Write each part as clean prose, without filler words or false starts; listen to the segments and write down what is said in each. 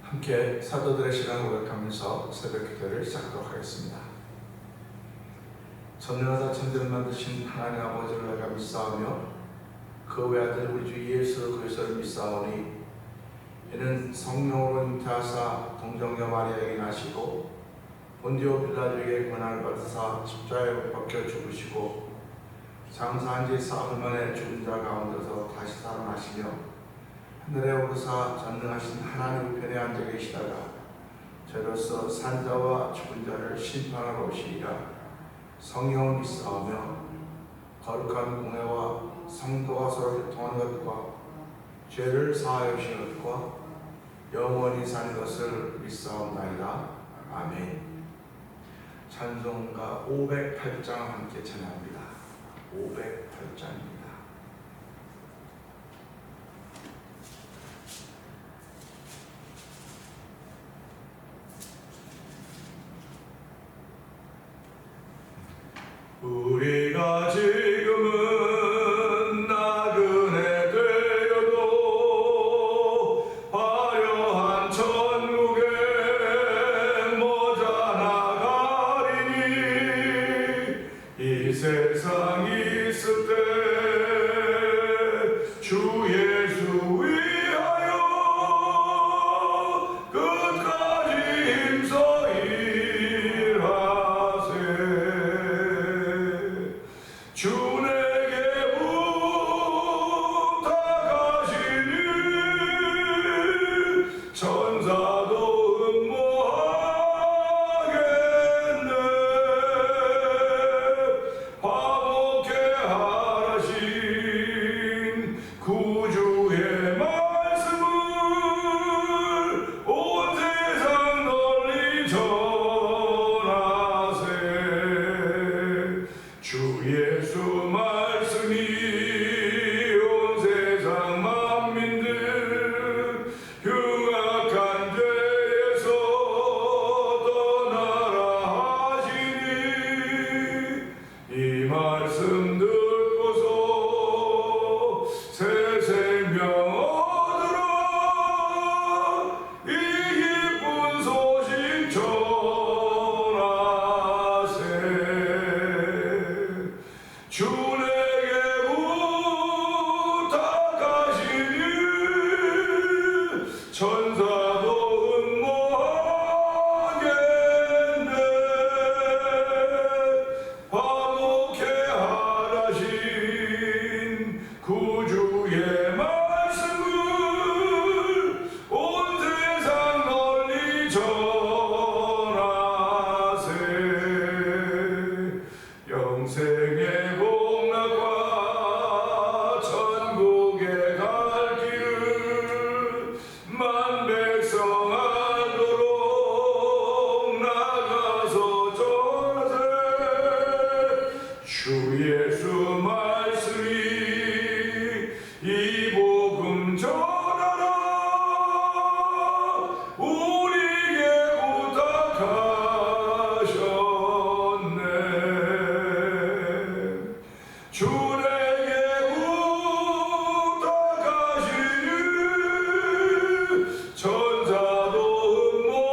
함께 사도들의 시간을 고백하면서 새벽 기도를 시작하도록 하겠습니다. 전능하사 천지를 만드신 하나님 아버지를 내가 믿사오며 그 외아들 우리 주 예수 그리스도를 믿사오니 이는 성령으로 잉태하사 동정녀 마리아에게 나시고 본디오 빌라도에게 고난을 받으사 십자가에 박혀 죽으시고 장사한 지 사흘 만에 죽은 자 가운데서 다시 살아나시며 하늘에 오르사 전능하신 하나님 우편에 앉아 계시다가 저로서 산자와 죽은 자를 심판하러 오시리라. 성령을 믿사오며 거룩한 공회와 성도가 서로 교통하는 것과 죄를 사하여 주시는 것과 영원히 사는 것을 믿사옵나이다. 아멘. 찬송가 508장을 함께 찬양합니다. 508장입니다. 우리가 지금은 나그네 되어도 화려한 천국에 모자라가리니 이 세상 있을 때 주 예수 위하여 끝까지 힘써 일하세. 주 내게 부탁하시니 천사도 음모하겠네. 화목케 하라신 구주의 말씀을 온 세상 널리 전하세. 주 예수 말씀이 온 세상 만민들 흉악한 죄에서 떠나라 하시니 이 말씀 듣고서 새 생명 얻으라. 이 기쁜 소식 전하세. 주 내게 부탁하시니 천사도 음모하겠네. 화목케 하라신 구주의 말씀을 온 세상 널리 전하세. 영생의 복락과 천국에 갈 길을 만백성 알도록 나가서 전하세. 주 예수 말씀이 이 복음 전하라. 우리에게 부탁하셨네. 주 내게 부탁하시니 천사도 음모하겠네.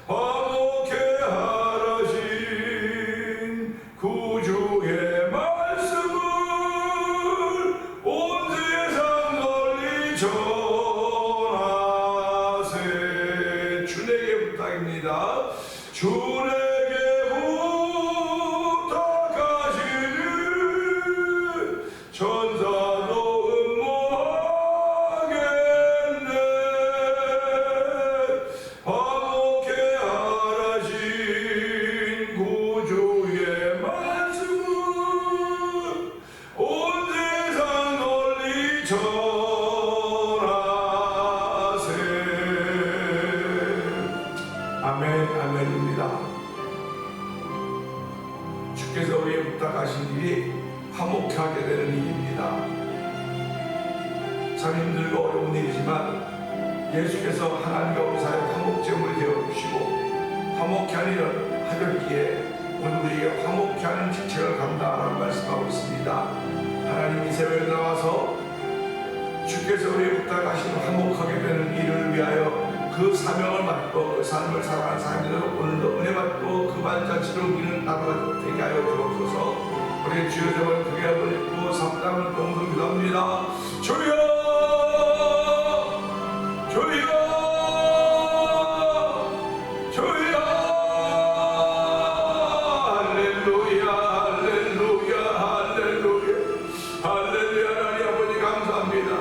화목케 하라신 구주의 말씀을 온 세상 널리 전하세. 주 내게 부탁입니다. 주 내게 부탁하시니 천사도 음모하겠네. 화목케 하라신 구주의 말씀을 온 세상 널리 전하세. 아멘. 아멘입니다. 주께서 우리에게 부탁하신 일이 화목케 하게 되는 일입니다. 참 힘들고 어려운 일이지만 예수께서 하나님과 우리 사이에 화목제물이 되어주시고 화목케 하는 일을 하셨기에 오늘 우리에게 화목케 하는 직책을 감당하라는 말씀하고 있습니다. 하나님 이 새벽에 나와서 주께서 우리에게 부탁하신 화목하게 되는 일을 위하여 그 사명을 맡고 그 삶을 살아가는 사람들은 오늘도 은혜 받고 그 발자취를 옮기는 나라가 되게 하여 주옵소서. 우리 주여 저번 크게 하고 삼당을 동성 기도합니다. 주여 주여 주여 할렐루야 할렐루야 할렐루야 할렐루야. 하나님 아버지 감사합니다.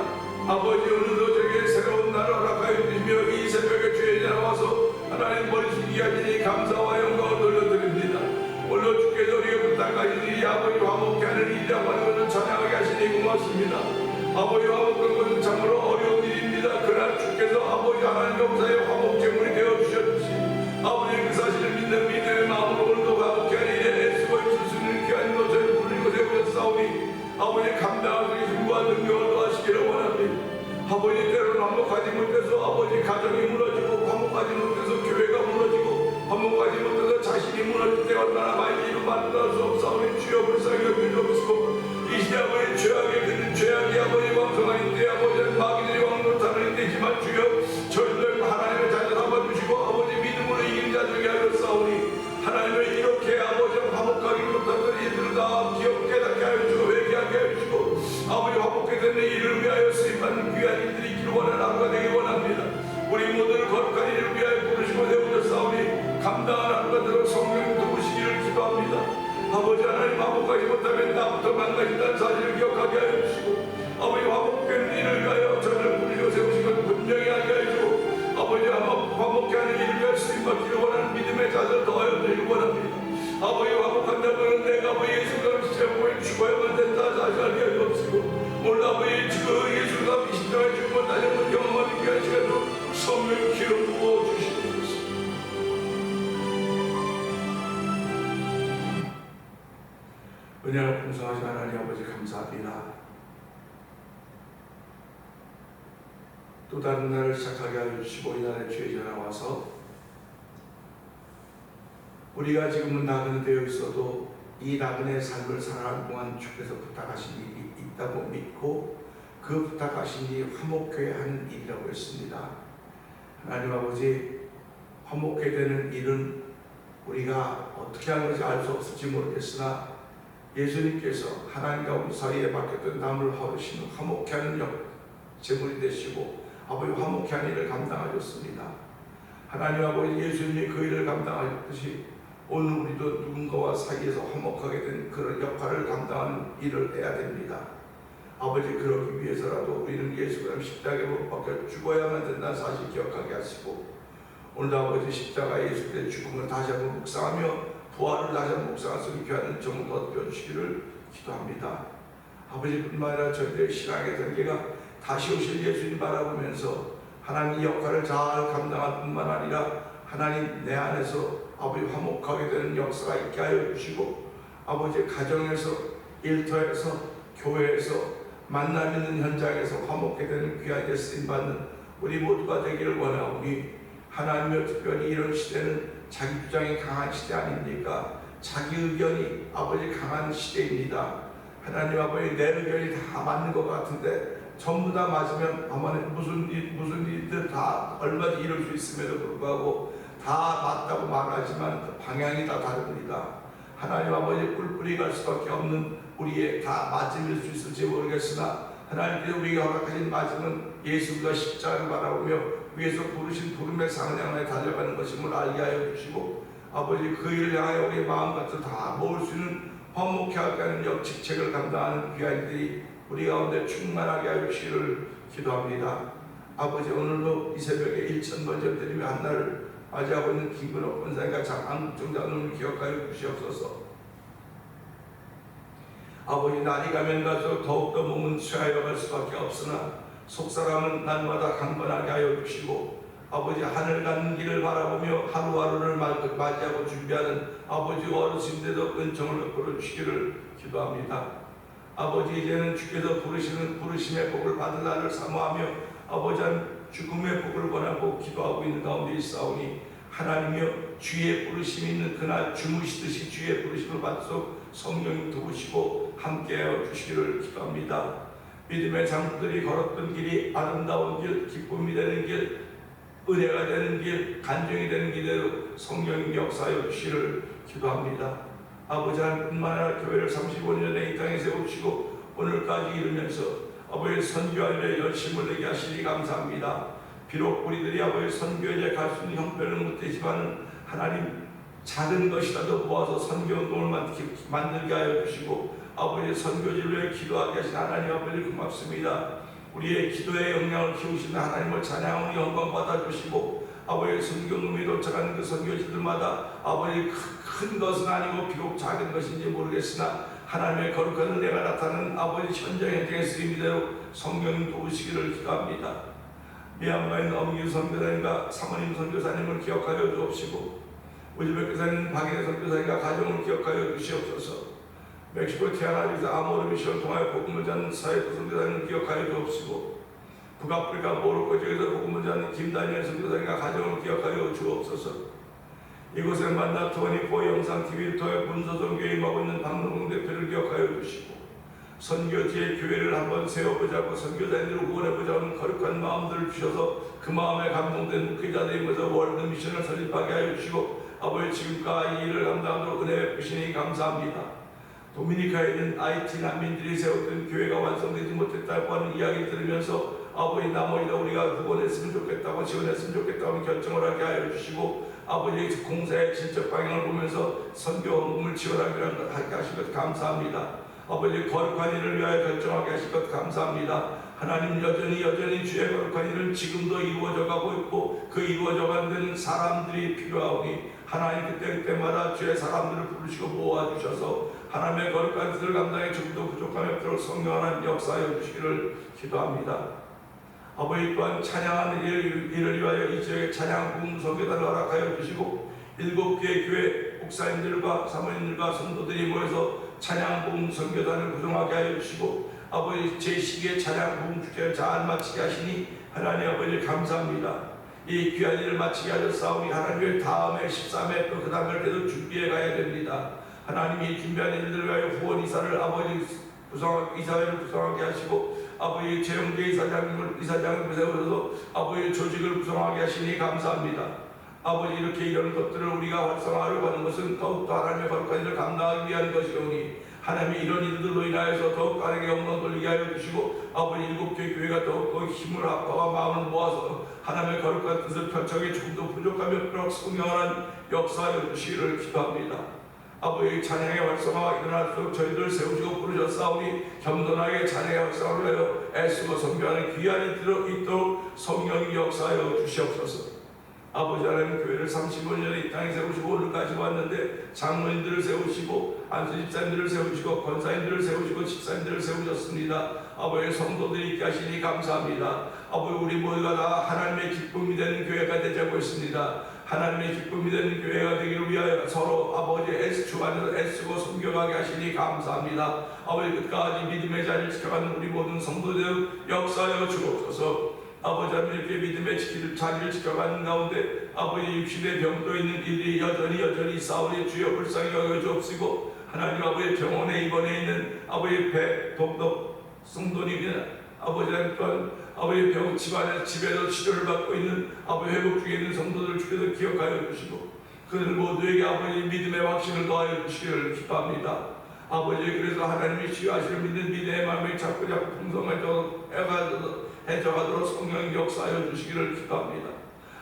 아버지 오늘도 저에게 새로운 날을 허락하여 주시며 이 새벽에 주의 나와서 하나님 머리 숙이게 하시니 감사와 영광을 돌려드립니다. 오늘 주께서 우리에게 부탁하신 이 아버지 화목케 하는 일이라고 하는 것을 찬양하게 하시니 고맙습니다. 아버지 화목한 것은 참으로 어려운 일입니다. 그러나 주께서 아버지 하나님 역사의 화목 제물이 되어주셨듯이 아버지 그 사실을 믿는 믿음의 마음으로 오늘도 화목케 하는 일에 애쓰고 있을 수 있는 귀한 것을 부르고 세우셨사오니 아버지 감당할 수 있는 힘과 능력을 더하시기를 원합니다. 아버지 때로는 화목하지 못해서 아버지 가정이 무너지고 화목하지 못해서 교회가 무너지고 화목하지 못해서 자신이 무너질 때 얼마나 많이 일을 만날 수 없사오니 주여 불쌍히 여기시옵시고 이 시대 아버지 죄악에 그는 죄악이 아버지 왕성한 때 아버지는 마귀들이 왕노타는 때지만 주여 저희들 하나님의 자녀 삼아주시고 아버지 믿음으로 이긴 자 되게 하여 싸우니 하나님을 이렇게 아버지 화목하기 못했던 이들을 다 기억 깨닫게 하여 주시고 회개하게 하여 주시고 아버지 화목하게 되는 일을 위하여 쓰임받는 귀한 이들이 있기를 원하는 하루가 되기 원합니다. 우리 모두를 거룩한 일을 위하여 부르시고 세우셨사오니 감당하는 하루가 되도록 성령 도우시기를 기도합니다. 아버지 하나님 화목하지 못하면 나부터 망가진다는 사실을 기억하게 하여 주시고 아버지 화목된 일을 위하여 저를 부르시고 세우신 것 분명히 하게 하여 주시고 아버지 화목케 하는 일을 위하여 쓰임받기를 원하는 믿음의 자세를 더하여 드리기 원합니다. 아버지 화목한다고는 내가 아버지 예수 그리스도의 몸에 죽어야만 된다 사실 알게 하여 주시고 오늘 아버지 그 예수가 이 십자가에 죽음을 다시 한번 경험하는 귀한 시간으로 성령 기름 부어주시옵소서. 은혜를 풍성하신 하나님 아버지 감사합니다. 또 다른 날을 시작하게 하여 주시고 이 날에 주의 전에 와서 우리가 지금은 나그네 되어 있어도 이 나그네 삶을 살아가는 동안 주께서 부탁하신 일이 있다고 믿고 그 부탁하신 일이 화목케 하는 일이라고 했습니다. 하나님 아버지 화목케 되는 일은 우리가 어떻게 하는 것인지 알 수 없을지 모르겠으나 예수님께서 하나님과 우리 사이에 맡겼던 남을 허르시는 화목케 하는 제물이 되시고 아버지 화목케 하는 일을 감당하셨습니다. 하나님 아버지 예수님이 그 일을 감당하셨듯이 오늘 우리도 누군가와 사이에서 화목하게 된 그런 역할을 감당하는 일을 해야 됩니다. 아버지 그러기 위해서라도 우리는 예수 그리스도 십자가에 못 박혀 죽어야만 된다는 사실 기억하게 하시고 오늘도 아버지 십자가 예수 그리스도의 죽음을 다시 한번 묵상하며 부활을 다시 한번 묵상할 수 있게 하는 정도 얻어주시기를 기도합니다. 아버지뿐만 아니라 저희들의 신앙의 단계가 다시 오실 예수님 바라보면서 하나님 역할을 잘 감당할 뿐만 아니라 하나님 내 안에서 아버지 화목하게 되는 역사가 있게 하여 주시고 아버지 가정에서 일터에서 교회에서 만남 있는 현장에서 화목하게 되는 귀하게 쓰임받는 우리 모두가 되기를 원하오니 하나님의 특별히 이런 시대는 자기 주장이 강한 시대 아닙니까? 자기 의견이 아버지 강한 시대입니다. 하나님 아버지 내 의견이 다 맞는 것 같은데 전부 다 맞으면 아마 무슨 일들 다 얼마든지 이룰 수 있음에도 불구하고 다 맞다고 말하지만 방향이 다 다릅니다. 하나님 아버지 뿔뿔이 갈 수밖에 없는 우리의 다 맞음일 수 있을지 모르겠으나 하나님께서 우리가 허락하신 맞음은 예수가 십자가를 바라보며 위에서 부르신 부름의 상을 향해 달려가는 것임을 알게 하여 주시고 아버지 그 일을 향하여 우리의 마음같이 다 모을 수 있는 화목케 하게 하는 역직책을 감당하는 귀한 이들이 우리 가운데 충만하게 하여 주시기를 기도합니다. 아버지 오늘도 이 새벽에 1,000번 드리며 한날을 맞이하고 있는 김근옥 권사님과 장안국정장로님을 기억하여 주시옵소서. 아버지 날이 가면 갈수록 더욱더 몸은 쇠하여 갈 수밖에 없으나 속사람은 날마다 강건하게 하여 주시고 아버지 하늘 가는 길을 바라보며 하루하루를 맞이하고 준비하는 아버지 어르신들도 은총을 베풀어 주시기를 기도합니다. 아버지 이제는 주께서 부르시는 부르심의 복을 받을 날을 사모하며 아버지 한 죽음의 복을 원하고 기도하고 있는 가운데 있사오니 하나님이여 주의 부르심이 있는 그날 주무시듯이 주의 부르심을 받도록 성령이 도우시고 함께하여 주시기를 기도합니다. 믿음의 장로들이 걸었던 길이 아름다운 길, 기쁨이 되는 길, 은혜가 되는 길, 간증이 되는 길대로 성령님 역사하여 주시기를 기도합니다. 아버지 하나님뿐만 아니라 교회를 35년에 이 땅에 세우시고 오늘까지 이루면서 아버지 선교하는 데 열심을 내게 하시니 감사합니다. 비록 우리들이 아버지 선교에 갈 수 있는 형편은 못되지만 하나님 작은 것이라도 모아서 선교운동을 만들게 하여 주시고 아버지 선교지를 위해 기도하게 하신 하나님 아버지 고맙습니다. 우리의 기도의 역량을 키우시는 하나님을 찬양하는 영광 받아주시고 아버지 선교운동이 도착하는 그 선교지들마다 아버지 큰 것은 아니고 비록 작은 것인지 모르겠으나 하나님의 거룩한 은혜가 나타나는 아버지 현장의 쓰임대로 성령님 도우시기를 기도합니다. 미얀마에 있는 엄유 선교사님과 사모님 선교사님을 기억하여 주옵시고 우즈베키스탄 박인혜 선교사님과 가정을 기억하여 주시옵소서. 멕시코 티아나에서 아모르 미션을 통하여 복음을 전하는 사회도 선교사님을 기억하여 주옵시고 북아프리카 모로코 지역에서 복음을 전하는 김다니엘 선교사님과 가정을 기억하여 주옵소서. 이곳에 만나 24 영상TV를 통해 문서선교에 임하고 있는 박노동 대표를 기억하여 주시고 선교지의 교회를 한번 세워보자고 선교사님들을 후원해보자는 거룩한 마음들을 주셔서 그 마음에 감동된 목회자들이 모여서 월드 미션을 설립하게 하여 주시고 아버지 지금까지 이 일을 감당하도록 은혜 베푸시니 감사합니다. 도미니카에 있는 IT 난민들이 세웠던 교회가 완성되지 못했다고 하는 이야기를 들으면서 아버지 나머지도 우리가 후원했으면 좋겠다고 지원했으면 좋겠다고 결정을 하게 하여 주시고 아버지 공사의 진척 방향을 보면서 선교 헌금을 지원하게 하신 것 감사합니다. 아버지 거룩한 일을 위하여 결정하게 하신 것 감사합니다. 하나님 여전히 주의 거룩한 일은 지금도 이루어져 가고 있고 그 이루어져 가는 사람들이 필요하오니 하나님 그때마다 주의 사람들을 부르시고 모아주셔서 하나님의 거룩한 뜻을 감당해 조금도 부족함이 없도록 성령 하나님 역사하여 주시기를 기도합니다. 아버지 또한 찬양하는 일을 위하여 이 지역에 찬양 부흥 선교단을 허락하여 주시고 7개의 교회 목사님들과 사모님들과 성도들이 모여서 찬양 부흥 선교단을 구성하게 하여 주시고 아버지 제12회 찬양 부흥 축제를 잘 마치게 하시니 하나님 아버지 감사합니다. 이 귀한 일을 마치게 하셨사오니 하나님의 다음에 13회 또 그 다음에 때도 준비해 가야 됩니다. 하나님이 준비한 일들을 위하여 후원 이사를 아버지 이사회를 구성하게 하시고 아버지 최영재 이사장을 세우셔서 아버지 조직을 구성하게 하시니 감사합니다. 아버지 이렇게 이런 것들을 우리가 활성화하려고 하는 것은 더욱더 하나님의 거룩한 일을 감당하기 위한 것이오니 하나님이 이런 일들로 인하여서 더욱 하나님께 영광 돌리게 하여 주시고 아버지 7개 교회가 더욱더 힘을 합하와 마음을 모아서 하나님의 거룩한 뜻을 펼쳐기 조금도 부족함이 없도록 성령하는 역사하여 주시기를 기도합니다. 아버지 찬양의 활성화가 일어날수록 저희들을 세우시고 부르셨사오니 겸손하게 찬양의 활성화를 하여 애쓰고 선교하는 귀한 일들이 있도록 성령이 역사하여 주시옵소서. 아버지 하나님 교회를 35년에 이 땅에 세우시고 오늘까지 왔는데 장로님들을 세우시고 안수집사님들을 세우시고 권사님들을 세우시고 집사님들을 세우셨습니다. 아버지 성도들이 있게 하시니 감사합니다. 아버지 우리 모두가 다 하나님의 기쁨이 되는 교회가 되자고 있습니다. 하나님의 기쁨이 되는 교회가 되기를 위하여 서로 아버지 주 안에서 애쓰고 섬겨가게 하시니 감사합니다. 아버지 끝까지 믿음의 자리를 지켜가는 우리 모든 성도들 역사하여 주옵소서. 아버지 하나님 이렇게 믿음의 자리를 지켜가는 가운데 아버지 육신의 병도 있는 일이 여전히 싸우니 주여 불쌍히 여겨 주옵시고 하나님 아버지 병원에 입원해 있는 아버지 동덕 성도님이나 아버지 하나님 또한 아버지 병 집에서 치료를 받고 있는 아버지 회복 중에 있는 성도들 주께서 기억하여 주시고 그들 모두에게 아버지 믿음의 확신을 더하여 주시기를 기도합니다. 아버지 그래서 하나님이 치유하시를 믿는 믿음의 마음이 자꾸 해져가도록 성령 역사하여 주시기를 기도합니다.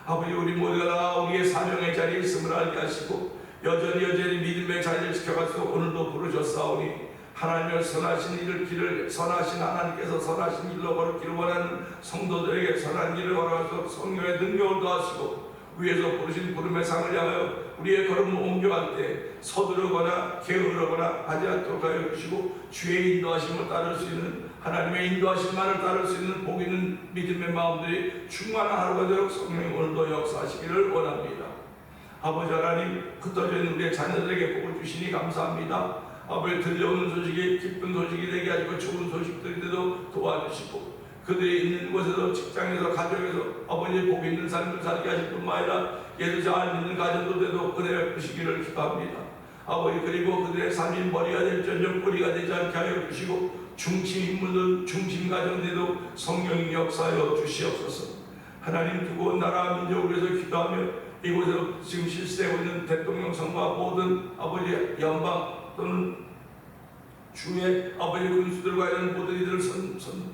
아버지 우리 모두가 다 우리의 사명의 자리에 있음을 알게 하시고 여전히 믿음의 자리를 지켜가서 오늘도 부르셨사오니 하나님의 선하신 길을 선하신 하나님께서 선하신 길로 걸었기를 원하는 성도들에게 선한 길을 걸어가서 성령의 능력을 더하시고 위에서 부르신 부름의 상을 향하여 우리의 걸음을 옮겨갈 때 서두르거나 게으르거나 하지 않도록 하여 주시고 주의 인도하심을 따를 수 있는 하나님의 인도하심만을 따를 수 있는 복 있는 믿음의 마음들이 충만한 하루가 되도록 성령이 오늘도 역사하시기를 원합니다. 아버지 하나님 흩어져 있는 우리의 자녀들에게 복을 주시니 감사합니다. 아버지 들려오는 소식이 기쁜 소식이 되게 하시고 좋은 소식들인데도 도와주시고 그들이 있는 곳에서 직장에서 가정에서 아버지 복 있는 삶을 살게 하실 뿐만 아니라 예수 잘 믿는 가정도 되도 은혜 베푸시기를 기도합니다. 아버지 그리고 그들의 삶이 머리가 될지언정 뿌리가 되지 않게 하여 주시고 중심 인물들, 중심 가정들도 성령이 역사하여 주시옵소서. 하나님 두고 나라 민족을 위해서 기도하며 이곳에서 지금 실시되고 있는 대통령 선거와 모든 아버지 연방 또는 주의 아버지 군수들과 이런 모든 이들을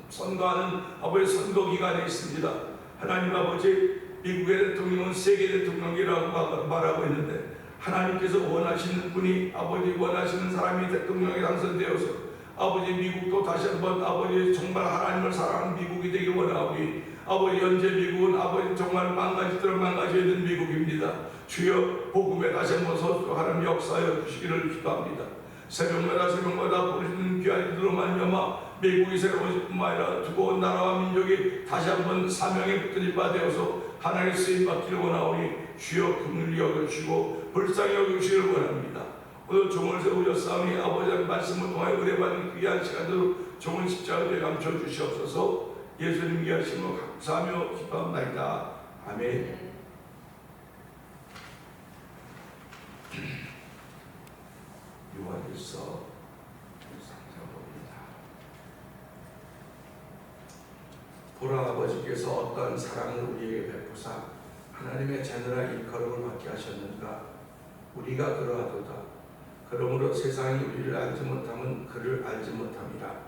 선거하는 아버지 선거 기간에 있습니다. 하나님 아버지 미국의 대통령은 세계 대통령이라고 말하고 있는데 하나님께서 원하시는 분이 아버지 원하시는 사람이 대통령에 당선되어서 아버지 미국도 다시 한번 아버지 정말 하나님을 사랑하는 미국이 되길 원하오니 아버지 현재 미국은 아버지 정말 망가지도록 망가져야 되는 미국입니다. 주여 복음에 다시 한번 서술하는 역사하여 주시기를 기도합니다. 새벽마다 부르시는 귀한 이들로 말미암아 미국이 새로워질 뿐만 아니라 두고 나라와 민족이 다시 한번 사명에 붙들린 바 되어서 하나님의 쓰임받기를 원하오니 주여 긍휼히 여겨주시고 불쌍히 여겨주시기를 원합니다. 오늘 종을 세우셨사오니 아버지의 말씀을 통하여 은혜받는 귀한 시간으로 종을 십자가에 감춰주시옵소서. 예수님 귀하심을 감사하며 기도합나이다. 아멘. 요한일서 3장 봅니다. 보라 아버지께서 어떠한 사랑을 우리에게 베푸사 하나님의 자녀라 일컬음을 받게 하셨는가. 우리가 그러하도다. 그러므로 세상이 우리를 알지 못함은 그를 알지 못함이라.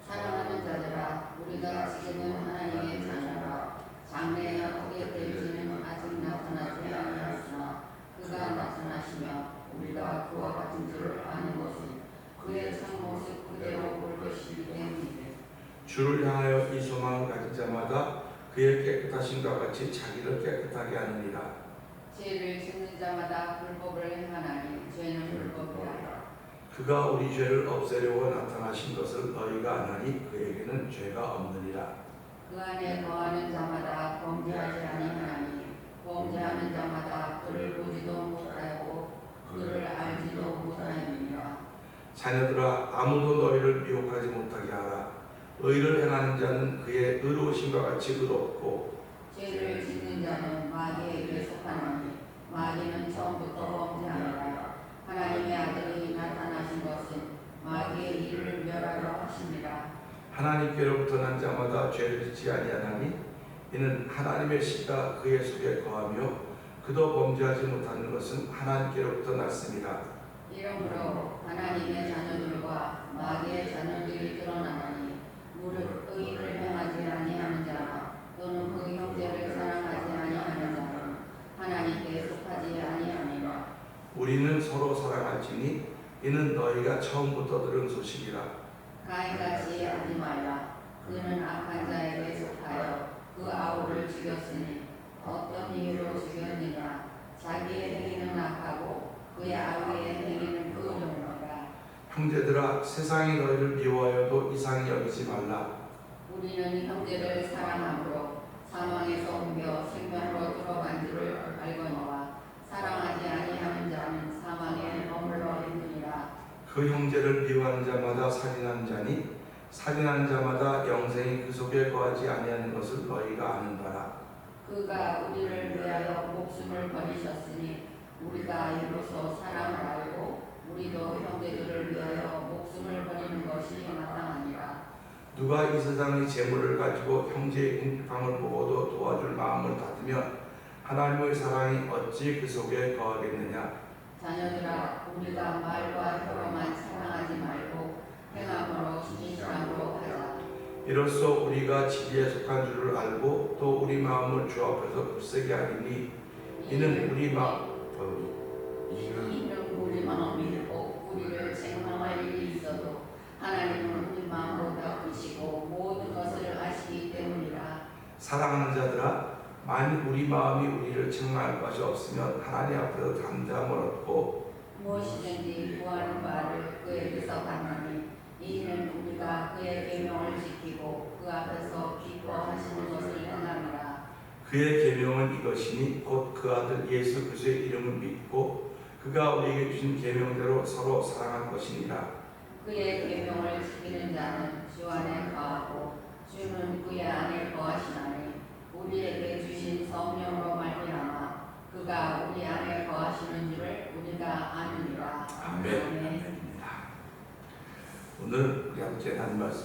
사랑하는 자들아, 우리가 지금은 하나님의 자녀라. 장래에 크게 될지는 아직 나타나지 아니하였으나 그가 나타나시며 우리가 그와 같은 줄을 아는 것은 그의 참모습 그대로 볼 것이기 때문이다. 주를 향하여 이 소망을 가진 자마다 그의 깨끗하심과 같이 자기를 깨끗하게 하느니라. 죄를 짓는 자마다 불법을 행하나니 죄는 불법이라. 그가 우리 죄를 없애려고 나타나신 것을 너희가 아나니 그에게는 죄가 없느니라. 그 안에 거하는 자마다 범죄하지 아니하나니 범죄하는 자마다 그를 보지도 못하고 그를 알지도 못하느니라. 자녀들아, 아무도 너희를 미혹하지 못하게 하라. 의를 행하는 자는 그의 의로우심과 같이 의롭고 죄를 짓는 자는 마귀에게 속하나니 마귀는 처음부터 범죄하니라. 하나님의 아들이 나타나신 것은 마귀의 일을 멸하려 하심이라. 하나님께로부터 난 자마다 죄를 짓지 아니하나니 이는 하나님의 씨가 그의 속에 거하며 그도 범죄하지 못하는 것은 하나님께로부터 났습니다. 이러므로 하나님의 자녀들과 마귀의 자녀들이 드러나나니 무릇 의를 행하지 아니하는 자나 또는 그 형제를 사랑하지 아니하는 자는 하나님께 속하지 아니하니라. 우리는 서로 사랑할지니 이는 너희가 처음부터 들은 소식이라. 가인같이 하지 말라. 그는 악한 자에게 속하여 그 아우를 죽였으니 어떤 이유로 죽였느냐. 자기의 행위는 악하고 그의 아우의 행위는 의로우니라. 형제들아, 세상이 너희를 미워하여도 이상히 여기지 말라. 우리는 형제를 사랑함으로 사망에서 옮겨 생명으로 들어간 줄을 알거니와 사랑하지 아니하는 자는 사망에 머물러 있느니라. 그 형제를 미워하는 자마다 살인하는 자니 살인하는 자마다 영생이 그 속에 거하지 아니하는 것을 너희가 아는 바라. 그가 우리를 위하여 목숨을 버리셨으니 우리가 이로써 사랑을 알고 우리도 형제들을 위하여 목숨을 버리는 것이 마땅하니라. 누가 이 세상의 재물을 가지고 형제의 궁핍함을 보고도 도와줄 마음을 닫으면 하나님의 사랑이 어찌 그 속에 거하겠느냐. 자녀들아, 우리가 말과 혀로만 사랑하지 말고 행함으로 진실함으로 하자. 이로써 우리가 진리에 속한 줄을 알고 또 우리 마음을 주 앞에서 굳세게 하리니 이는 우리 마음이 꼭 우리를 책망할 일이 있어도 하나님은 우리 마음을 덮으시고 모든 것을 아시기 때문이라. 사랑하는 자들아, 만일 우리 마음이 우리를 책망할 것이 없으면 하나님 앞에서 담대함을 얻고 무엇이든지 구하는 바를 그에게서 받나니 이는 우리가 그의 계명을 지키고 그 앞에서 기뻐하시는 것을 행하노라. 그의 계명은 이것이니 곧 그 아들 예수 그리스도의 이름을 믿고 그가 우리에게 주신 계명대로 서로 사랑할 것이니라. 그의 계명을 지키는 자는 주 안에 거하고 주는 그의 안에 거하시나니 우리에게 주신 성령으로 말미암아 그가 우리 안에 거하시는 줄을 우리가 아느니라. 아멘. 오늘 우리 함께 한 말씀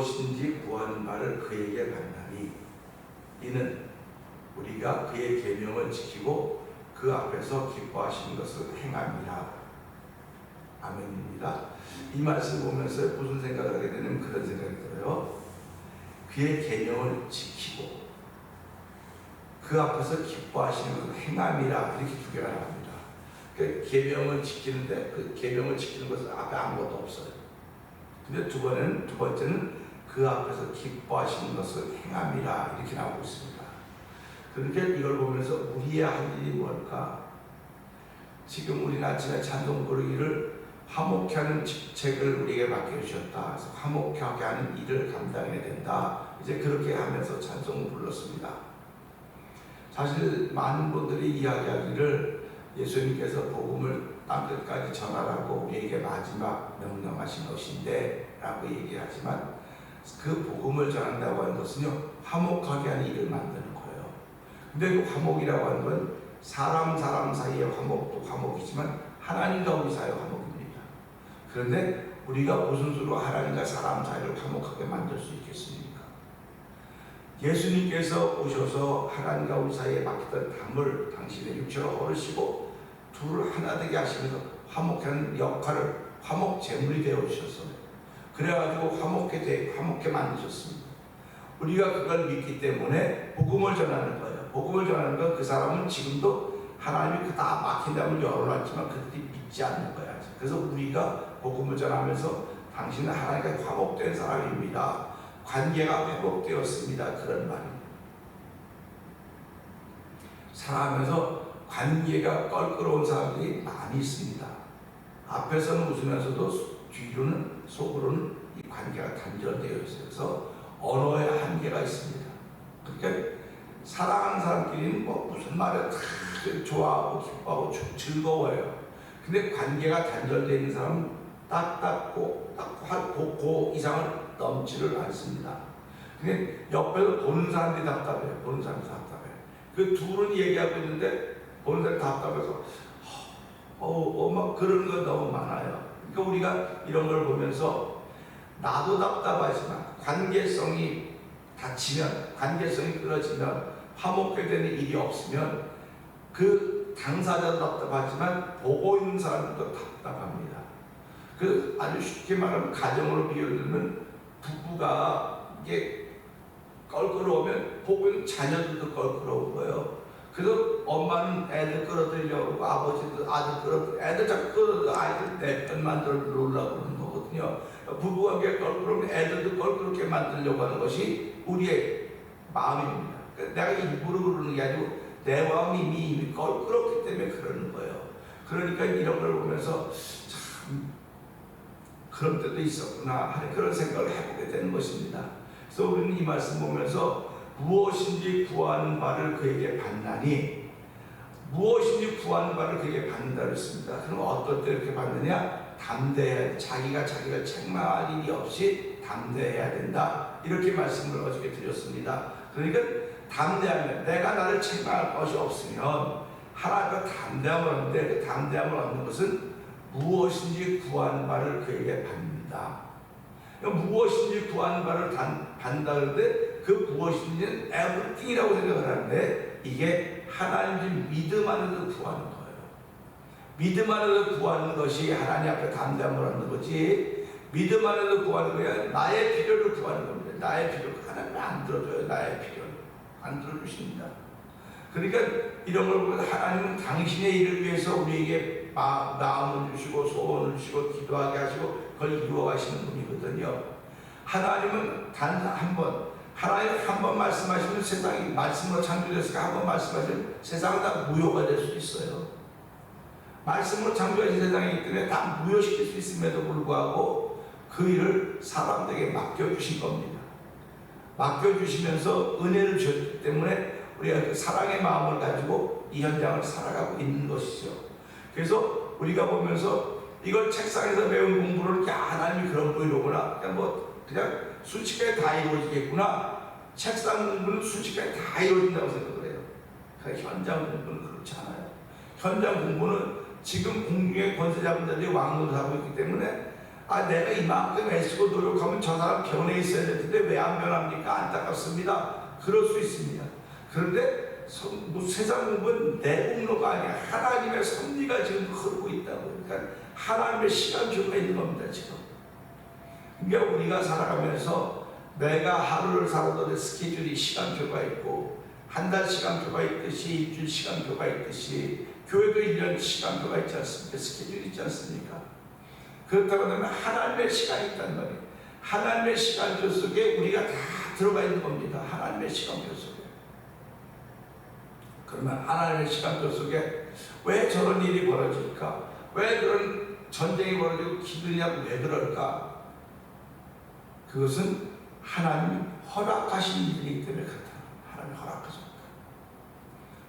무엇인지 구하는 바를 그에게 받나니 이는 우리가 그의 계명을 지키고 그 앞에서 기뻐하시는 것을 행함이라. 아멘입니다. 이 말씀 보면서 무슨 생각을 하게 되냐면 그런 생각이 들어요. 그의 계명을 지키고 그 앞에서 기뻐하시는 것을 행함이라. 이렇게 두 개가 나옵니다. 그 계명을 지키는데 그 계명을 지키는 것은 앞에 아무것도 없어요. 근데 두 번째는 그 앞에서 기뻐하시는 것을 행함이라. 이렇게 나오고 있습니다. 그러니까 이걸 보면서 우리의 할 일이 뭘까? 지금 우리는 아침에 찬송 부르기를 화목케 하는 직책을 우리에게 맡겨주셨다. 그래서 화목케 하는 일을 감당해야 된다. 이제 그렇게 하면서 찬송을 불렀습니다. 사실 많은 분들이 이야기하기를 예수님께서 복음을 땅끝까지 전하라고 우리에게 마지막 명령하신 것인데 라고 얘기하지만 그 복음을 전한다고 하는 것은요, 화목하게 하는 일을 만드는 거예요. 근데 그 화목이라고 하는 건 사람 사이의 화목도 화목이지만 하나님과 우리 사이의 화목입니다. 그런데 우리가 무슨 수로 하나님과 사람 사이를 화목하게 만들 수 있겠습니까? 예수님께서 오셔서 하나님과 우리 사이에 막혔던 담을 당신의 육체로 얼으시고 둘을 하나 되게 하시면서 화목하는 역할을 화목 제물이 되어 주셨어요. 그래가지고 화목게 만드셨습니다. 우리가 그걸 믿기 때문에 복음을 전하는 거예요. 복음을 전하는 건 그 사람은 지금도 하나님이 다 막힌 담을 열어놨지만 그들이 믿지 않는 거야. 그래서 우리가 복음을 전하면서 당신은 하나님과 화목된 사람입니다. 관계가 회복되었습니다. 그런 말입니다. 살아가면서 관계가 껄끄러운 사람들이 많이 있습니다. 앞에서는 웃으면서도 뒤로는 속으로는 이 관계가 단절되어 있어요. 그래서 언어의 한계가 있습니다. 그러니까 사랑하는 사람끼리는 뭐 무슨 말을 다 좋아하고 기뻐하고 즐거워요. 근데 관계가 단절되어 있는 사람은 딱딱고 그 이상을 넘지를 않습니다. 근데 옆에서 보는 사람들이 답답해요. 보는 사람들이 답답해요. 그 둘은 얘기하고 있는데 보는 사람이 답답해서 막 그런 거 너무 많아요. 그러니까 우리가 이런 걸 보면서 나도 답답하지만 관계성이 닫히면, 관계성이 끊어지면, 화목게 되는 일이 없으면 그 당사자도 답답하지만 보고 있는 사람들도 답답합니다. 그 아주 쉽게 말하면 가정으로 비유들면 부부가 이게 껄끄러우면 보고 있는 자녀들도 껄끄러운 거예요. 그래서 엄마는 애들 끌어들이려고 아버지도 아들 끌어들이려고 애들 자꾸 끌어들여 아이들 내 편 만들어 놓으려고 그러는 거거든요. 부부관계 껄끄러우면 애들도 껄끄럽게 만들려고 하는 것이 우리의 마음입니다. 내가 일부러 그러는 게 아니고 내 마음이 이미 껄끄럽기 때문에 그러는 거예요. 그러니까 이런 걸 보면서 참 그런 때도 있었구나 하는 그런 생각을 해보게 되는 것입니다. 그래서 우리는 이 말씀 보면서 무엇인지 구하는 바를 그에게 받나니, 무엇인지 구하는 바를 그에게 받는다 그랬습니다. 그럼 어떨 때 이렇게 받느냐? 담대해야 돼. 자기가 책망할 일이 없이 담대해야 된다. 이렇게 말씀을 어저께 드렸습니다. 그러니까 담대하면, 내가 나를 책망할 것이 없으면 하나님과 담대함을 얻는데, 그 담대함을 얻는 것은 무엇인지 구하는 바를 그에게 받는다. 무엇인지 구하는 바를 받는다는데 그 무엇인지는 everything이라고 생각을 하는데 이게 하나님 믿음 안에서 구하는 거예요. 믿음 안에서 구하는 것이 하나님 앞에 담대함을 얻는 거지, 믿음 안에서 구하는 거야 나의 필요를 구하는 겁니다. 나의 필요, 하나님은 안 들어줘요. 나의 필요를 안 들어주십니다. 그러니까 이런 걸 보면 하나님은 당신의 일을 위해서 우리에게 마음을 주시고 소원을 주시고 기도하게 하시고 그걸 이루어가시는 분이거든요. 하나님은 단 한 번, 하나님 한 번 말씀하시면 세상이 말씀으로 창조됐으니까 한 번 말씀하시면 세상은 다 무효가 될 수 있어요. 말씀으로 창조하신 세상이기 때문에 다 무효시킬 수 있음에도 불구하고 그 일을 사람들에게 맡겨주신 겁니다. 맡겨주시면서 은혜를 주셨기 때문에 우리가 그 사랑의 마음을 가지고 이 현장을 살아가고 있는 것이죠. 그래서 우리가 보면서 이걸 책상에서 배운 공부를 하나님이 그런 분이로구나, 그냥 순식간에 다 이루어지겠구나, 책상 공부는 순식간에 다 이루어진다고 생각을 해요. 그러니까 현장 공부는 그렇지 않아요. 현장 공부는 지금 공중의 권세 잡은 자들이 왕노릇 하고 있기 때문에 내가 이만큼 애쓰고 노력하면 저 사람 변해 있어야 되는데 왜 안 변합니까? 안타깝습니다. 그럴 수 있습니다. 그런데 세상 공부는 내 공로가 아니야. 하나님의 섭리가 지금 흐르고 있다고. 그러니까 하나님의 시간표가 있는 겁니다, 지금. 그러니까 우리가 살아가면서 내가 하루를 살아도 내 스케줄이 시간표가 있고, 한 달 시간표가 있듯이, 일주일 시간표가 있듯이, 교회도 1년 시간표가 있지 않습니까? 스케줄이 있지 않습니까? 그렇다고 하면 하나님의 시간이 있단 말이에요. 하나님의 시간표 속에 우리가 다 들어가 있는 겁니다. 하나님의 시간표 속에. 그러면 하나님의 시간표 속에 왜 저런 일이 벌어질까? 왜 그런 전쟁이 벌어지고 기근이냐고 왜 그럴까? 그것은 하나님이 허락하신 일이기 때문에 그렇다. 하나님이 허락하셨다.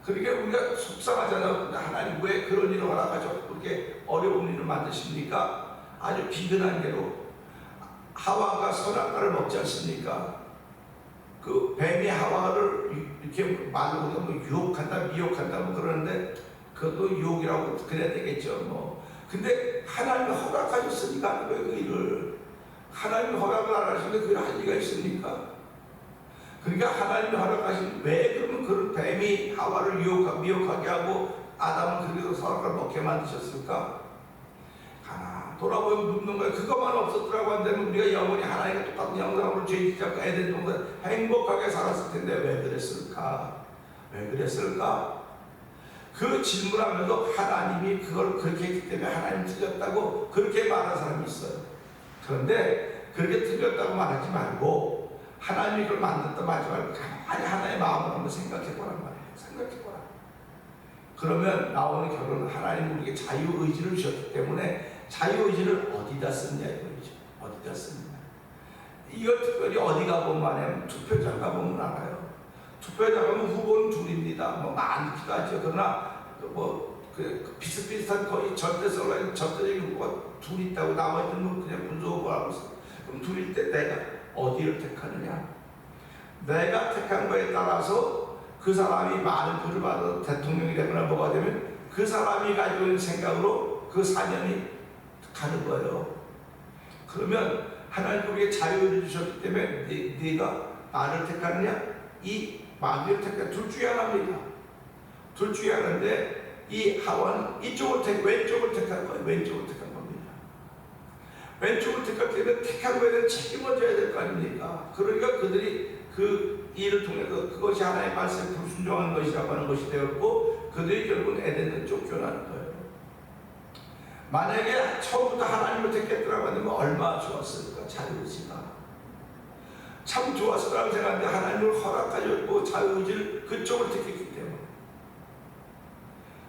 그러니까 우리가 속상하잖아요. 하나님 왜 그런 일을 허락하셨고 그렇게 어려운 일을 만드십니까? 아주 비근한 게로 하와가 선악과를 먹지 않습니까? 그 뱀이 하와를 이렇게 말로 우리가 뭐 유혹한다, 미혹한다 뭐 그러는데 그것도 유혹이라고 그래야 되겠죠. 뭐. 근데 하나님이 허락하셨으니까 하는 거예요, 그 일을. 하나님이 허락을 안 하시는데 그걸 할 리가 있습니까? 그러니까 하나님이 허락하신 왜 그러면 그런 뱀이 하와를 미혹하게 하고 아담은 그렇게 선악과를 먹게 만드셨을까? 돌아보면 묻는 거예요. 그것만 없었더라고 한다면 우리가 영원히 하나님과 똑같은 영상으로 죄 짓지 않고 에덴 동산 행복하게 살았을 텐데 왜 그랬을까? 왜 그랬을까? 그 질문하면서 하나님이 그걸 그렇게 했기 때문에 하나님 틀렸다고 그렇게 말하는 사람이 있어요. 그런데 그렇게 틀렸다고 말하지 말고 하나님이 그걸 만들었다 말하지 말고 가만히 하나님의 마음을 한번 생각해보란 말이에요. 생각해보라. 그러면 나오는 결론은 하나님은 우리에게 자유의지를 주셨기 때문에 자유의지를 어디다 쓰느냐 이거죠. 어디다 쓰느냐. 이걸 특별히 어디 가보면 하냐면 투표장 가보면 알아요. 투표장 가면 후보는 둘입니다. 뭐 많기도 하죠. 그러나 그 비슷비슷한 거의 절대적인 후보가 둘 있다고 나머지는 뭐 그냥 분수 후보라고 써. 그럼 둘일 때 내가 어디를 택하느냐. 내가 택한 거에 따라서 그 사람이 많은 표를 받아서 대통령이 되거나 뭐가 되면 그 사람이 가지고 있는 생각으로 그 사념이 가는 거예요. 그러면 하나님 우리에게 자유를 주셨기 때문에 네가 나를 택하느냐 이 마귀를 택하느냐 둘 중에 하나입니다. 둘 중에 하나인데 이 하와는 왼쪽을 택한 거예요. 왼쪽을 택한 겁니다. 왼쪽을 택할 때는 택한 거에 대한 책임을 져야 될 거 아닙니까? 그러니까 그들이 그 일을 통해서 그것이 하나님의 말씀에 불순종한 것이라고 하는 것이 되었고 그들이 결국은 에덴을 쫓겨나는 거예요. 만약에 처음부터 하나님을 택했더라고 하면 얼마나 좋았을까? 자유의지가 참 좋았을 거라고 생각하는데 하나님을 허락하셨고 자유의지를 그쪽을 택했기 때문에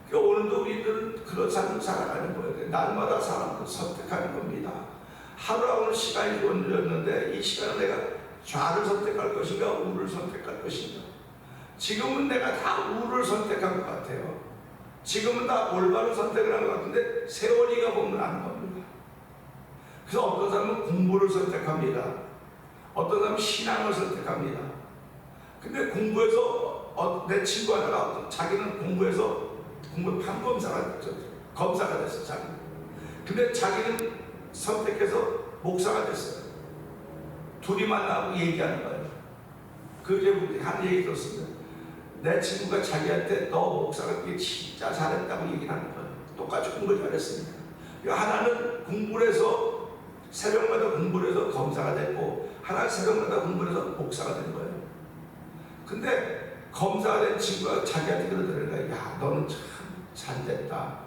그러니까 오늘도 우리들은 그런 삶을 살아가는 거예요. 날마다 사람을 선택하는 겁니다. 하루가 오늘 시간이 주어졌는데 이 시간을 내가 좌를 선택할 것인가 우를 선택할 것인가. 지금은 내가 다 우를 선택한 것 같아요. 지금은 다 올바른 선택을 한 것 같은데 세월이가 보면 아는 겁니다. 그래서 어떤 사람은 공부를 선택합니다. 어떤 사람은 신앙을 선택합니다. 근데 공부에서 내 친구 하나가 자기는 공부에 판검사가 됐어. 자기는. 근데 자기는 선택해서 목사가 됐어요. 둘이 만나고 얘기하는 거예요. 그제 한 얘기 들었습니다. 내 친구가 자기한테 너 목사가 그게 진짜 잘했다고 얘기를 하는 거예요. 똑같이 공부 잘했으니까. 하나는 공부를 해서 새벽마다 공부를 해서 검사가 됐고 하나는 새벽마다 공부를 해서 목사가 된 거예요. 근데 검사가 된 친구가 자기한테 그러더라고요. 야 너는 참 잘됐다.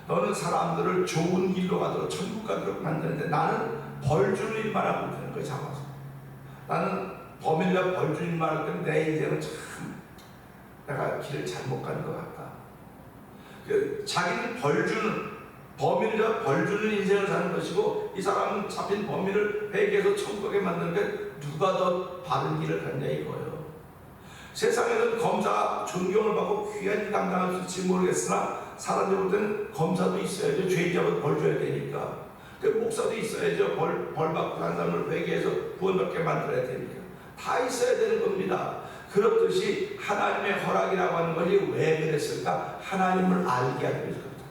너는 사람들을 좋은 길로 가도록 천국 가도록 만드는데 나는 벌 주는 일만 하고 있는 거예요. 잡아서. 나는 범인과 벌 주는 일만 할 때는 내 인생은 참 내가 길을 잘못 가는 것 같다. 자기는 범인이라 벌 주는 인생을 사는 것이고 이 사람은 잡힌 범인을 회개해서 천국에 만드는 게 누가 더 바른 길을 갔냐 이거예요. 세상에는 검사 존경을 받고 귀한 일 감당할 수 있을지 모르겠으나 사람들 볼 때는 검사도 있어야죠. 죄인 잡아서 벌 줘야 되니까. 목사도 있어야죠. 벌 받고 한 사람을 회개해서 구원받게 만들어야 되니까. 다 있어야 되는 겁니다. 그렇듯이 하나님의 허락이라고 하는 것이 왜 그랬을까? 하나님을 알게 하기 위해서 그렇다.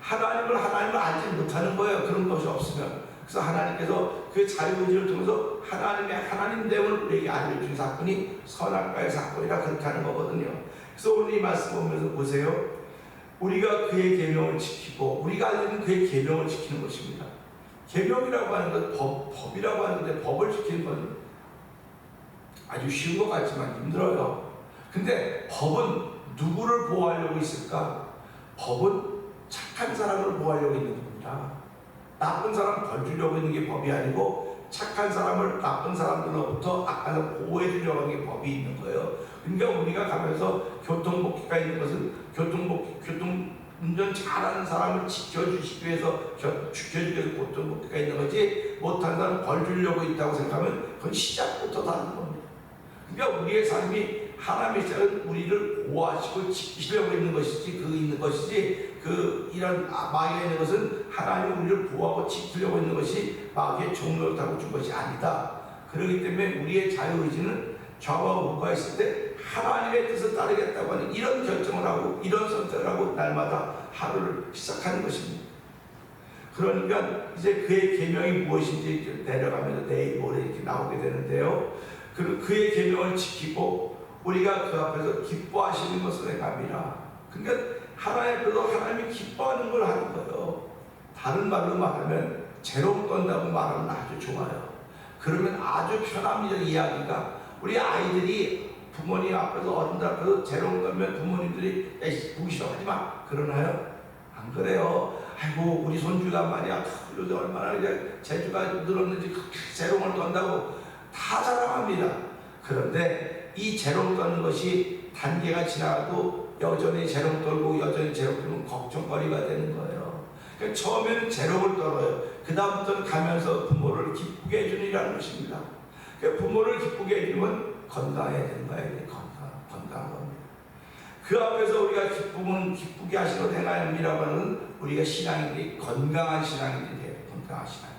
하나님을 알지 못하는 거예요. 그런 것이 없으면. 그래서 하나님께서 그 자유의지를 통해서 하나님의 하나님됨을 우리에게 알려준 사건이 선악과의 사건이라 그렇게 하는 거거든요. 그래서 오늘 이 말씀 보면서 보세요. 우리가 그의 계명을 지키고 우리가 알려준 그의 계명을 지키는 것입니다. 계명이라고 하는 것, 법이라고 하는데 법을 지키는 건 아주 쉬운 것 같지만 힘들어요. 근데 법은 누구를 보호하려고 있을까? 법은 착한 사람을 보호하려고 있는 겁니다. 나쁜 사람 벌 주려고 있는 게 법이 아니고 착한 사람을 나쁜 사람들로부터 아까서 보호해 주려고 하는 게 법이 있는 거예요. 그러니까 우리가 가면서 교통법규가 있는 것은 운전 잘하는 사람을 지켜주시기 위해서 지켜주기 위해서 교통법규가 있는 거지, 못한 사람 벌 주려고 있다고 생각하면 그건 시작부터 다른 겁니다. 그러니까 우리의 삶이 하나님의 시작은 우리를 보호하시고 지키려고 있는 것이지 이런 마귀가 있는 것은 하나님이 우리를 보호하고 지키려고 있는 것이 마귀의 종로를 타고 준 것이 아니다. 그렇기 때문에 우리의 자유의지는 좌와 우가 있을 때 하나님의 뜻을 따르겠다고 하는 이런 결정을 하고 이런 선택을 하고 날마다 하루를 시작하는 것입니다. 그러니까 이제 그의 계명이 무엇인지 내려가면서 내일 모레 이렇게 나오게 되는데요. 그의 계명을 지키고 우리가 그 앞에서 기뻐하시는 것을 행함이라. 그러니까 하나님 앞에서 하나님이 기뻐하는 걸 하는 거예요. 다른 말로 말하면 재롱 떤다고 말하면 아주 좋아요. 그러면 아주 편합니다. 이야기가. 우리 아이들이 부모님 앞에서 어른들 앞에서 재롱 떨면 부모님들이 에이 보기 싫어 하지마 그러나요? 안 그래요. 아이고 우리 손주가 말이야 요새 얼마나 이제 재주가 늘었는지 재롱을 떤다고 다 자랑합니다. 그런데 이 재롱 떠는 것이 단계가 지나가도 여전히 재롱 떨고 여전히 재롱 떨면 걱정거리가 되는 거예요. 그러니까 처음에는 재롱을 떨어요. 그 다음부터는 가면서 부모를 기쁘게 해주니라는 것입니다. 그러니까 부모를 기쁘게 해주면 건강해야 되는 거예요. 건강한 겁니다. 그 앞에서 우리가 기쁘게 하시고 행함이라고 하는 우리가 신앙인들이 건강한 신앙인들이 돼요. 건강한 신앙.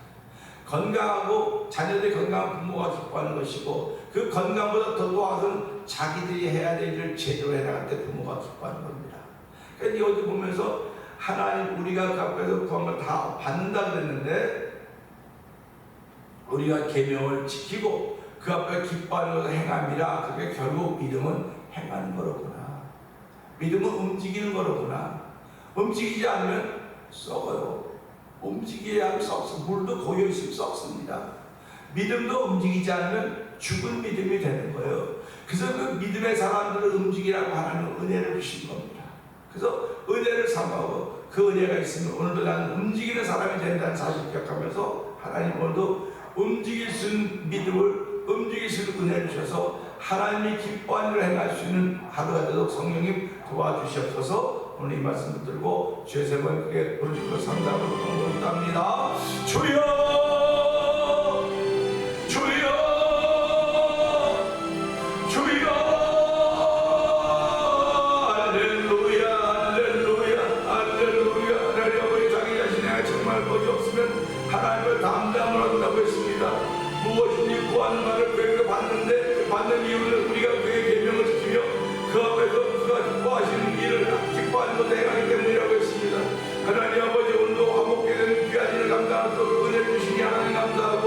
건강하고 자녀들이 건강한 부모가 기뻐하는 것이고 그 건강보다 더 도와서는 자기들이 해야 될 일을 제대로 해나갈 때 부모가 기뻐하는 겁니다. 그러니까 여기 보면서 하나님 우리가 그 앞에서 구한 걸 다 받는다 그랬는데 우리가 계명을 지키고 그 앞에 기뻐하는 것을 행함이라. 그게 결국 믿음은 행하는 거로구나. 믿음은 움직이는 거로구나. 움직이지 않으면 썩어요. 움직여야 하면 썩습니다. 물도 고여있으면 썩습니다. 믿음도 움직이지 않으면 죽은 믿음이 되는 거예요. 그래서 그 믿음의 사람들을 움직이라고 하나님은 은혜를 주신 겁니다. 그래서 은혜를 삼아고 그 은혜가 있으면 오늘도 나는 움직이는 사람이 된다는 사실을 기억하면서 하나님 오늘도 움직일 수 있는 믿음을 움직일 수 있는 은혜를 주셔서 하나님이 기뻐하는 일을 행할 수 있는 하루가 되도록 성령님 도와주시옵소서. 오늘 이 말씀 붙들고 주의 세번 크게 부르짖고 상담으로 동동합니다. 주여 주여 주여 할렐루야 할렐루야 할렐루야. 하나님 아버지 자기 자신에 정말 것이 없으면 하나님을 담당을 한다고 했습니다. 무엇인지 구하는 말을 그에게 받는데 받는 이유는 우리가 그의 계명을 지키며 그 앞에서 그가 기뻐하시는 일을 기뻐하는 것을 행하기 때문이라고 했습니다. 하나님 아버지 오늘도 화목되는 귀한 일을 감당하도록 은혜 주시니 하나님 감사하고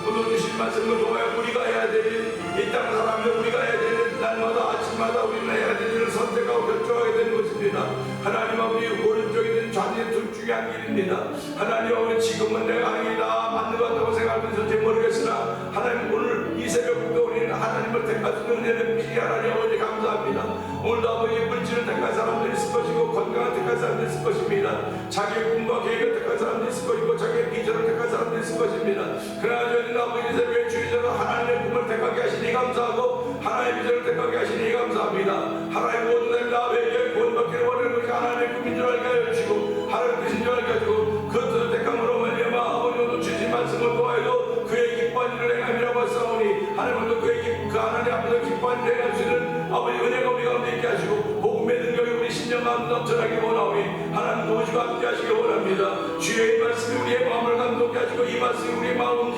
오늘 주신 말씀을 통하여 우리가 해야 될 일, 이 땅 사람들 우리가 해야 될 일, 날마다 아침마다 우리는 해야 될 일을 선택하고 결정하게 되는 것입니다. 하나님 아버지 오른쪽이든 좌측 둘 중에 한 길입니다. 하나님 아버지 지금은 내가 아니다 맞는 것 같다고 생각하면서 모르겠으나 하나님 오늘 이 새벽부터 우리는 하나님을 택할 수 있는 은혜를 주시기 하나님 아버지 감사합니다. 오늘도 아버지 물질을 택한 사람들이 있을 것이고 건강을 택한 사람들이 있을 것입니다. 자기의 꿈과 계획을 택한 사람들이 있을 것이고 자기의 비전을 택한 사람들이 있을 것입니다. 그러나 저희는 아버지 새벽에 주의대로 하나님의 꿈을 택하게 하시니 감사하고 하나님의 비전을 택하게 하시니 감사합니다. 하나님 모든 날 나에게 구원받기를 원하는 것이 하나님의 꿈인 줄 알게 하여 주시고 하나님의 뜻인 줄 알게 하시고 그 뜻을 택함으로 말미암아 아버지도 주신 말씀을 통하여도 그의 기뻐한 일을 행함이라고 하사오니 하나님도 그 하나님 앞에서 기뻐한 일을 행할 수 있는 아버지 은혜가 우리 가운데 있게 하시고 복음의 능력이 우리 심령 가운데 넘쳐나기 원하오니 하나님 도우시고 함께 하시기 원합니다. 주의 이 말씀이 우리의 마음을 감동케 하시고 이 말씀이 우리의 마음을